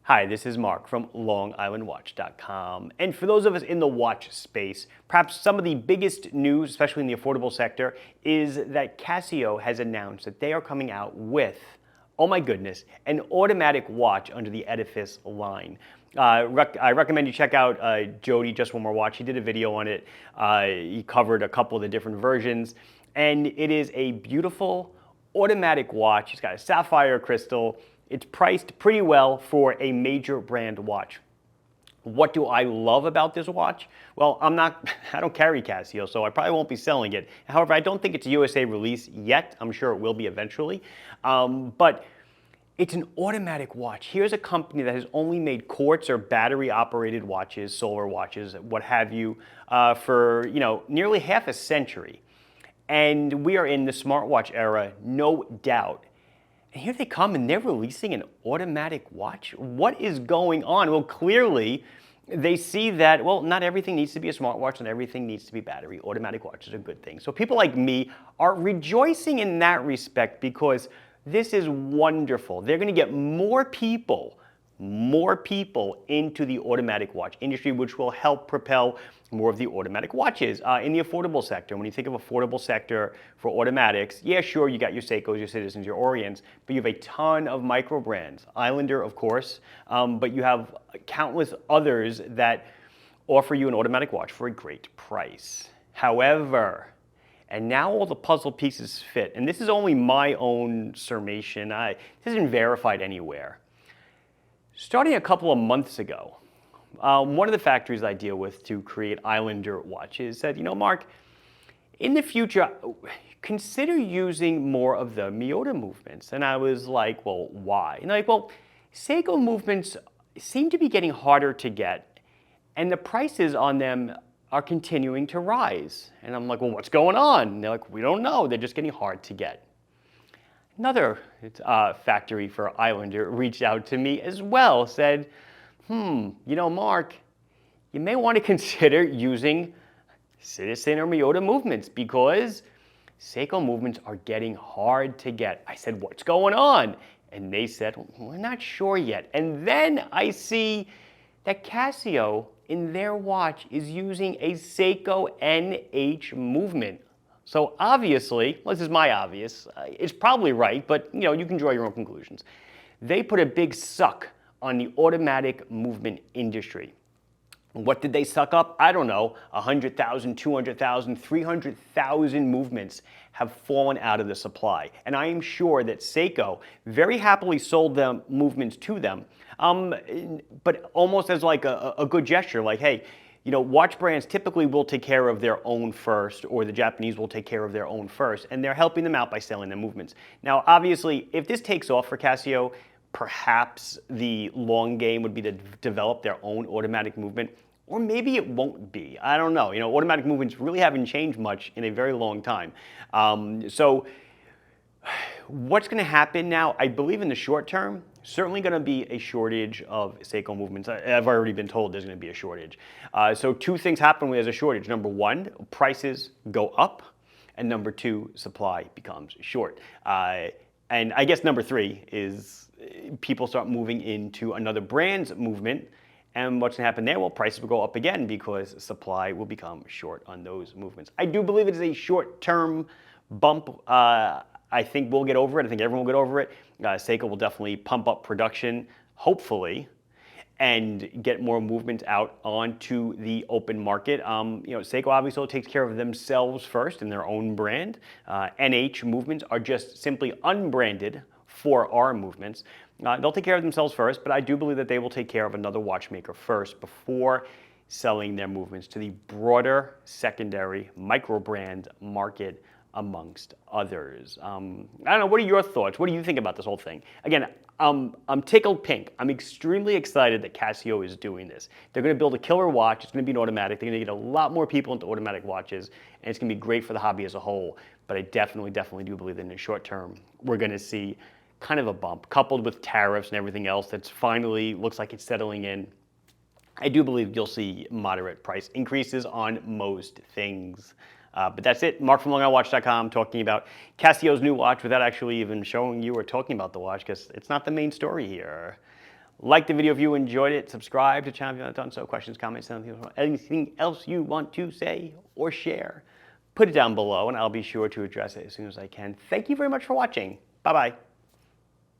Hi, this is Mark from LongIslandWatch.com. And for those of us in the watch space, perhaps some of the biggest news, especially in the affordable sector, is that Casio has announced that they are coming out with, oh my goodness, an automatic watch under the Edifice line. I recommend you check out Jody, Just One More Watch. He did a video on it. He covered a couple of the different versions. And it is a beautiful automatic watch. It's got a sapphire crystal. It's priced pretty well for a major brand watch. What do I love about this watch? Well, I don't carry Casio, so I probably won't be selling it. However, I don't think it's a USA release yet. I'm sure it will be eventually. But it's an automatic watch. Here's a company that has only made quartz or battery-operated watches, solar watches, what have you, for nearly half a century. And we are in the smartwatch era, no doubt. And here they come and they're releasing an automatic watch? What is going on? Well, clearly they see that, well, not everything needs to be a smartwatch, not everything needs to be battery. Automatic watches are a good thing. So people like me are rejoicing in that respect because this is wonderful. They're going to get more people into the automatic watch industry, which will help propel more of the automatic watches in the affordable sector. When you think of affordable sector for automatics, yeah, sure, you got your Seikos, your Citizens, your Orients, but you have a ton of micro brands. Islander, of course, but you have countless others that offer you an automatic watch for a great price. However, and now all the puzzle pieces fit, and this is only my own summation. This isn't verified anywhere. Starting a couple of months ago, one of the factories I deal with to create Islander watches said, Mark, in the future, consider using more of the Miyota movements. And I was like, well, why? And they're like, well, Seiko movements seem to be getting harder to get, and the prices on them are continuing to rise. And I'm like, well, what's going on? And they're like, we don't know. They're just getting hard to get. Another factory for Islander reached out to me as well, said, Mark, you may want to consider using Citizen or Miyota movements because Seiko movements are getting hard to get. I said, what's going on? And they said, we're not sure yet. And then I see that Casio in their watch is using a Seiko NH movement. So obviously, well, this is my obvious, it's probably right, but you can draw your own conclusions. They put a big suck on the automatic movement industry. What did they suck up? I don't know, 100,000, 200,000, 300,000 movements have fallen out of the supply. And I am sure that Seiko very happily sold them movements to them, but almost as like a good gesture, like, hey, watch brands typically will take care of their own first, or the Japanese will take care of their own first, and they're helping them out by selling them movements. Now, obviously, if this takes off for Casio, perhaps the long game would be to develop their own automatic movement, or maybe it won't be. I don't know. Automatic movements really haven't changed much in a very long time. So what's going to happen now? I believe in the short term, certainly going to be a shortage of Seiko movements. I've already been told there's going to be a shortage. So two things happen when there's a shortage. Number one, prices go up. And number two, supply becomes short. And I guess number three is people start moving into another brand's movement. And what's going to happen there? Well, prices will go up again because supply will become short on those movements. I do believe it is a short-term bump. I think we'll get over it. I think everyone will get over it. Seiko will definitely pump up production, hopefully, and get more movement out onto the open market. Seiko obviously takes care of themselves first in their own brand. NH movements are just simply unbranded for our movements. They'll take care of themselves first, but I do believe that they will take care of another watchmaker first before selling their movements to the broader secondary micro brand market amongst others. I don't know, what are your thoughts? What do you think about this whole thing? Again, I'm tickled pink. I'm extremely excited that Casio is doing this. They're going to build a killer watch. It's going to be an automatic. They're going to get a lot more people into automatic watches, and it's going to be great for the hobby as a whole. But I definitely do believe that in the short term, we're going to see kind of a bump, coupled with tariffs and everything else that's finally looks like it's settling in. I do believe you'll see moderate price increases on most things. But that's it. Mark from LongIslandWatch.com talking about Casio's new watch without actually even showing you or talking about the watch because it's not the main story here. Like the video if you enjoyed it. Subscribe to the channel if you haven't done so. Questions, comments, anything else you want to say or share, put it down below and I'll be sure to address it as soon as I can. Thank you very much for watching. Bye-bye.